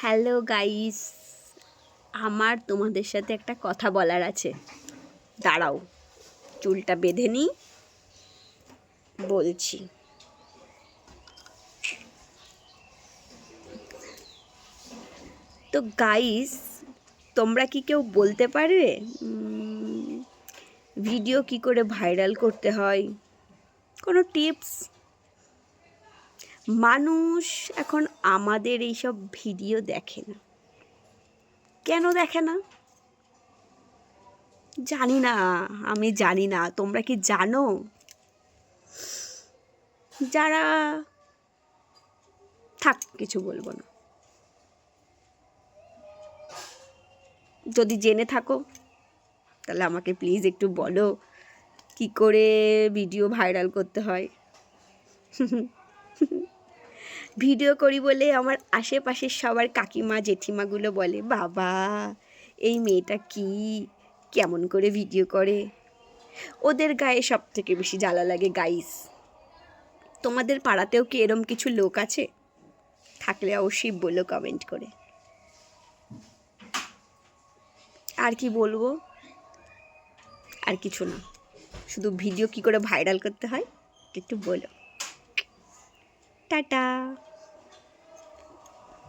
Hello guys, আমার তোমাদের সাথে একটা কথা বলার আছে। দাঁড়াও, চুলটা বেঁধে নিই, বলছি। তো গাইস, তোমরা কি কেউ বলতে পারবে ভিডিও কি করে ভাইরাল করতে হয়? কোনো টিপস? মানুষ এখন আমাদের এইসব ভিডিও দেখে না। কেন দেখে না জানি না, আমি জানি না। তোমরা কি জানো? যারা থাক, কিছু বলবো না। যদি জেনে থাকো তাহলে আমাকে প্লিজ একটু বলো কি করে ভিডিও ভাইরাল করতে হয়। ভিডিও করি বলে আমার আশেপাশের সবার কাকিমা জেঠিমাগুলো বলে, বাবা এই মেয়েটা কি কেমন করে ভিডিও করে। ওদের গায়ে সব থেকে বেশি জ্বালা লাগে। গাইস, তোমাদের পাড়াতেও কি এরম কিছু লোক আছে? থাকলে অবশ্যই বলো কমেন্ট করে। আর কি বলবো, আর কিছু না, শুধু ভিডিও কি করে ভাইরাল করতে হয় একটু বলো। টাটা।